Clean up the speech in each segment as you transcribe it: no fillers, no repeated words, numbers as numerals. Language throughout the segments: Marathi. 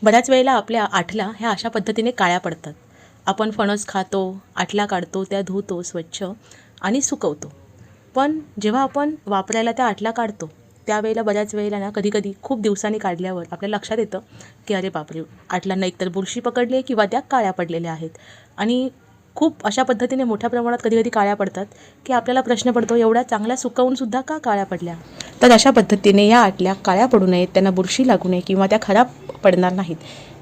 बऱ्याच वेळेला आपल्या आठला ह्या अशा पद्धतीने काळ्या पडतात. आपण फणस खातो, आठला काढतो, त्या धुतो स्वच्छ आणि सुकवतो. पण जेव्हा आपण वापरायला त्या आठला काढतो त्यावेळेला बऱ्याच वेळेला ना कधी खूप दिवसांनी काढल्यावर आपल्या लक्षात येतं की अरे बापरे, आठलांना एकतर बुरशी पकडली आहे किंवा त्या काळ्या पडलेल्या आहेत. आणि खूप अशा पद्धतीने मोठ्या प्रमाणात कधी काळ्या पडतात की आपल्याला प्रश्न पडतो, एवढ्या चांगल्या सुकवूनसुद्धा का काळ्या पडल्या. तर अशा पद्धतीने या आठल्या काळ्या पडू नयेत, त्यांना बुरशी लागू नये किंवा त्या खराब पडणार नाहीत,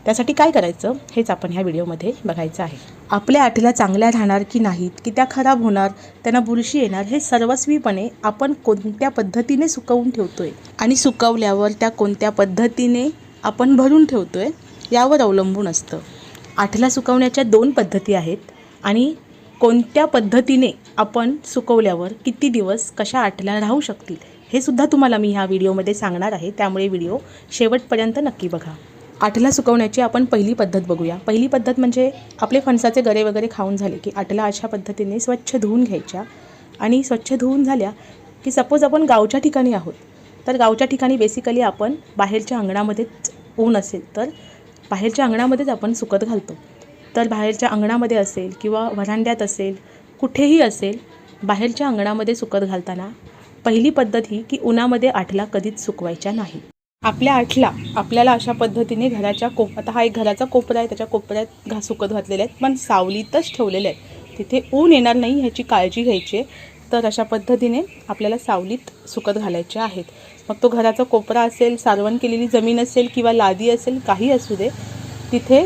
त्यासाठी काय करायचं हेच आपण ह्या व्हिडिओमध्ये बघायचं आहे. आपल्या आठल्या चांगल्या राहणार की नाहीत, की त्या खराब होणार, त्यांना बुरशी येणार, हे सर्वस्वीपणे आपण कोणत्या पद्धतीने सुकवून ठेवतोय आणि सुकवल्यावर त्या कोणत्या पद्धतीने आपण भरून ठेवतोय यावर अवलंबून असतं. आठला सुकवण्याच्या 2 पद्धती आहेत आणि कोणत्या पद्धतीने आपण सुकवल्यावर किती दिवस कशा आठल्या राहू शकतील हे सुद्धा तुम्हाला मी ह्या व्हिडिओमध्ये सांगणार आहे. त्यामुळे व्हिडिओ शेवटपर्यंत नक्की बघा. आठला सुकवण्याची आपण पहिली पद्धत बघूया. पहिली पद्धत म्हणजे आपले फणसाचे गरे वगैरे खाऊन झाले की आठला अशा पद्धतीने स्वच्छ धुवून घ्यायच्या. आणि स्वच्छ धुवून झाल्या की सपोज आपण गावच्या ठिकाणी आहोत, तर गावच्या ठिकाणी बेसिकली आपण बाहेरच्या अंगणामध्येच, ऊन असेल तर बाहेरच्या अंगणामध्येच आपण सुकत घालतो. तर बाहेरच्या अंगणामध्ये असेल किंवा व्हरांड्यात असेल, कुठेही असेल, बाहेरच्या अंगणामध्ये सुकत घालताना पहिली पद्धत ही की उन्हामध्ये आठला कधीच सुकवायच्या नाही. आपल्या आठला आपल्याला अशा पद्धतीने घराच्या आता हा एक घराचा कोपरा आहे, त्याच्या कोपऱ्यात सुकत घातलेले आहेत, पण सावलीतच ठेवलेले आहेत, तिथे ऊन येणार नाही ह्याची काळजी घ्यायची आहे. तर अशा पद्धतीने आपल्याला सावलीत सुकत घालायचे आहेत. मग तो घराचा कोपरा असेल, सारवण केलेली जमीन असेल किंवा लादी असेल, काही असू दे, तिथे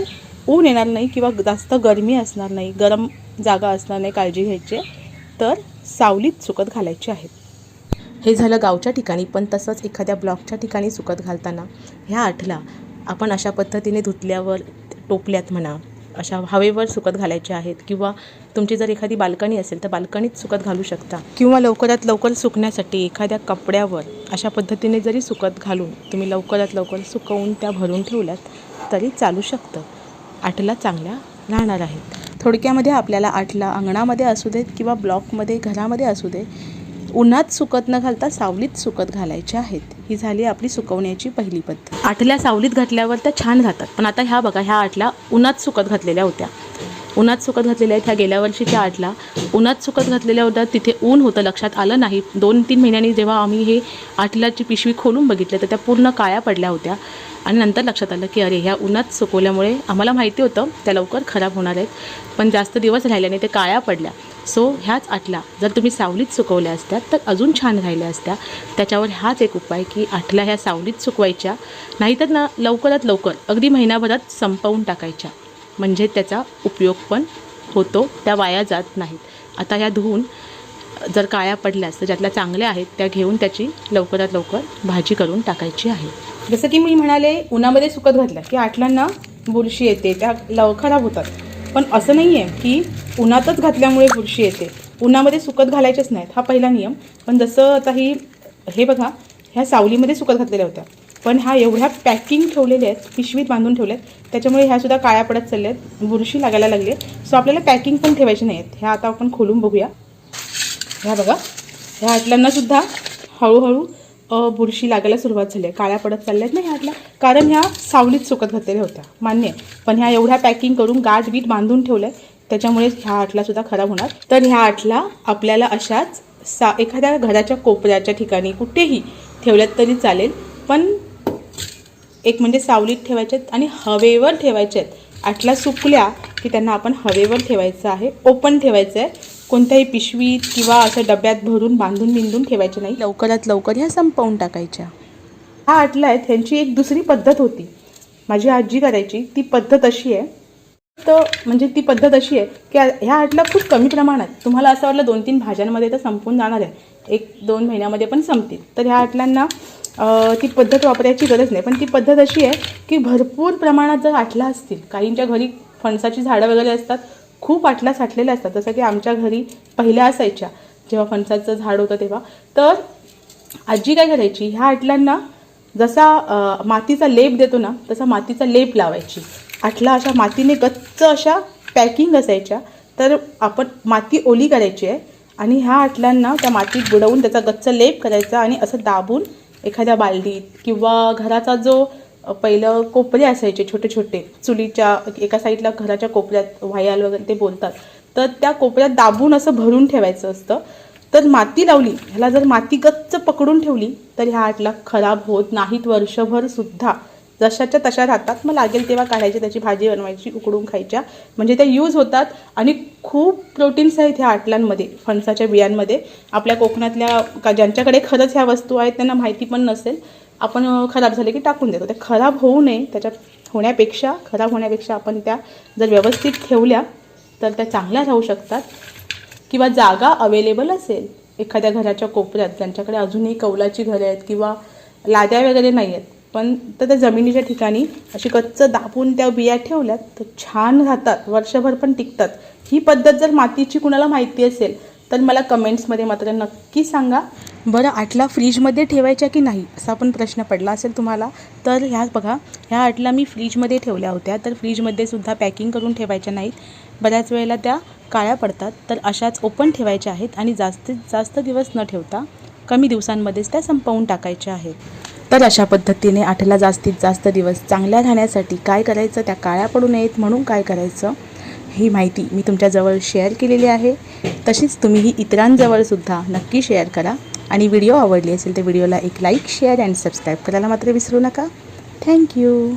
ऊन येणार नाही किंवा जास्त गरमी असणार नाही, गरम जागा असणार नाही, काळजी घ्यायची. तर सावलीत सुकत घालायचे आहेत. हे झालं गावच्या ठिकाणी. पण तसंच एखाद्या ब्लॉकच्या ठिकाणी सुकत घालताना ह्या आठला आपण अशा पद्धतीने धुतल्यावर टोपल्यात म्हणा अशा हवेवर सुकत घालायचे आहेत. किंवा तुमची जर एखादी बाल्कनी असेल तर बाल्कनीत सुकत घालू शकता. किंवा लवकरात लवकर सुकण्यासाठी एखाद्या कपड्यावर अशा पद्धतीने जरी सुकत घालून तुम्ही लवकरात लवकर सुकवून त्या भरून ठेवल्यात तरी चालू शकतं. आठला चांगल्या राहणार आहेत. थोडक्यामध्ये आपल्याला आठला अंगणामध्ये असू देत किंवा ब्लॉकमध्ये, घरामध्ये असू दे, उन्हात सुकत न घालता सावलीत सुकत घालायचे आहेत. ही झाली आपली सुकवण्याची पहिली पद्धत. आठल्या सावलीत घातल्यावर त्या छान राहतात. पण आता ह्या बघा, ह्या आठल्या उन्हात सुकत घातलेल्या होत्या. उन्हात सुकत घातलेल्या आहेत. ह्या गेल्या वर्षीच्या आठला उन्हात सुकत घातलेल्या होत्या. तिथे ऊन होतं, लक्षात आलं नाही. 2-3 महिन्यांनी जेव्हा आम्ही हे आठल्याची पिशवी खोलून बघितलं तर त्या पूर्ण काळ्या पडल्या होत्या. आणि नंतर लक्षात आलं की अरे, ह्या उन्हात सुकवल्यामुळे आम्हाला माहिती होतं त्या लवकर खराब होणार आहेत, पण जास्त दिवस राहिल्याने ते काळ्या पडल्या. सो ह्याच आठला जर तुम्ही सावलीत सुकवल्या असत्या तर अजून छान राहिल्या असत्या. त्याच्यावर हाच एक उपाय की आठला ह्या सावलीत सुकवायच्या, नाहीतर ना लवकरात लवकर अगदी महिनाभरात संपवून टाकायच्या, म्हणजे त्याचा उपयोग पण होतो, त्या वाया जात नाहीत. आता ह्या धुवून जर काळ्या पडल्यास तर ज्यातल्या चांगल्या आहेत त्या घेऊन त्याची लवकरात लवकर भाजी करून टाकायची आहे. जसं की मी म्हणाले, उन्हामध्ये सुकत घातल्या की आठलांना बुरशी येते, त्या खराब होतात. पण असं नाही आहे की उन्हातच घातल्यामुळे बुरशी येते. उन्हामध्ये सुकत घालायचेच नाहीत, हा पहिला नियम. पण जसं आता हे बघा, ह्या सावलीमध्ये सुकत घातलेल्या होत्या, पण ह्या एवढ्या पॅकिंग ठेवलेल्या आहेत, पिशवीत बांधून ठेवल्यात, त्याच्यामुळे ह्यासुद्धा काळ्या पडत चालल्या आहेत, बुरशी लागायला लागली आहे. सो आपल्याला पॅकिंग पण ठेवायची नाही आहेत. ह्या आता आपण खोलून बघूया. ह्या बघा, ह्या आठल्यांनासुद्धा हळूहळू बुरशी लागायला सुरुवात झाली आहे, काळ्या पडत चालल्या आहेत ना ह्या आठल्या, कारण ह्या सावलीत सुकत घातलेल्या होत्या, मान्य. पण ह्या एवढ्या पॅकिंग करून गाठ बीट बांधून ठेवल्या, त्याच्यामुळे ह्या आठलासुद्धा खराब होणार. तर ह्या आठला आपल्याला अशाच एखाद्या घराच्या कोपऱ्याच्या ठिकाणी कुठेही ठेवल्यात तरी चालेल, पण एक म्हणजे सावलीत ठेवायच्यात आणि हवेवर ठेवायच्या आहेत. आठला सुकल्या की त्यांना आपण हवेवर ठेवायचं आहे, ओपन ठेवायचं आहे. कोणत्याही पिशवीत किंवा असं डब्यात भरून बांधून ठेवायचे नाही, लवकरात लवकर ह्या संपवून टाकायच्या. हा आठला आहेत. ह्यांची एक दुसरी पद्धत होती, माझी आजी करायची. ती पद्धत अशी आहे, तर म्हणजे ती पद्धत अशी आहे की ह्या आठला खूप कमी प्रमाणात, तुम्हाला असं वाटलं 2-3 भाज्यांमध्ये तर संपून जाणार आहे, 1-2 महिन्यामध्ये पण संपतील, तर ह्या आठल्यांना ती पद्धत वापरायची गरज नाही. पण ती पद्धत अशी आहे की भरपूर प्रमाणात जर आठला असतील, काहींच्या घरी फणसाची झाडं वगैरे असतात, खूप आठला साठलेल्या असतात, जसं की आमच्या घरी पहिल्या असायच्या जेव्हा फणसाचं झाड होतं तेव्हा. तर आजी काय करायची, ह्या आठल्यांना जसा मातीचा लेप देतो ना तसा मातीचा लेप लावायची. आठला अशा मातीने गच्च अशा पॅकिंग असायच्या, तर आपण माती ओली करायची आहे आणि ह्या आठल्यांना त्या मातीत बुडवून त्याचा गच्च लेप करायचा आणि असं दाबून एखाद्या बालदीत किंवा घराचा जो पहिलं कोपरे असायचे छोटे छोटे, चुलीच्या एका साईडला घराच्या कोपऱ्यात व्हायाल वगैरे ते बोलतात, तर त्या कोपऱ्यात दाबून असं भरून ठेवायचं असतं. तर माती लावली, ह्याला जर माती गच्च पकडून ठेवली तर ह्या आटला खराब होत नाहीत, वर्षभर सुद्धा जशाच्या तशा राहतात. मग लागेल तेव्हा काढायची, त्याची भाजी बनवायची, उकडून खायच्या, म्हणजे त्या यूज होतात. आणि खूप प्रोटीन्स आहेत ह्या आटलांमध्ये, फणसाच्या बियांमध्ये. आपल्या कोकणातल्या ज्यांच्याकडे खरंच ह्या वस्तू आहेत त्यांना माहिती पण नसेल. आपण खराब झाले की टाकून देतो. ते खराब होऊ नये, खराब होण्यापेक्षा आपण त्या जर व्यवस्थित ठेवल्या तर त्या चांगल्या राहू शकतात. किंवा जागा अवेलेबल असेल एखाद्या घराच्या कोपऱ्यात, ज्यांच्याकडे अजूनही कौलाची घरं आहेत किंवा लाद्या वगैरे नाही आहेत, पण तर त्या जमिनीच्या ठिकाणी अशी कच्च दाबून त्या बिया ठेवल्यात तर छान राहतात, वर्षभर पण टिकतात. ही पद्धत जर मातीची कुणाला माहिती असेल तर मला कमेंट्समध्ये मात्र नक्की सांगा. बरं, आटला फ्रीजमध्ये ठेवायच्या की नाही असा पण प्रश्न पडला असेल तुम्हाला. तर ह्या बघा, ह्या आटला मी फ्रीजमध्ये ठेवल्या होत्या. तर फ्रीजमध्ये सुद्धा पॅकिंग करून ठेवायच्या नाहीत, बऱ्याच वेळेला त्या काळ्या पडतात. तर अशाच ओपन ठेवायच्या आहेत आणि जास्तीत जास्त दिवस न ठेवता कमी दिवसांमध्येच त्या संपवून टाकायच्या आहेत. तर अशा पद्धतीने आटला जास्तीत जास्त दिवस चांगल्या राहण्यासाठी काय करायचं, त्या काळ्या पडू नयेत म्हणून काय करायचं, ही माहिती मी तुमच्याजवळ शेअर केलेली आहे. तशीच तुम्हीही इतरांजवळसुद्धा नक्की शेअर करा. आणि व्हिडिओ आवडली असेल तर व्हिडिओला एक लाईक, शेअर अँड सबस्क्राईब करायला मात्र विसरू नका. थँक्यू.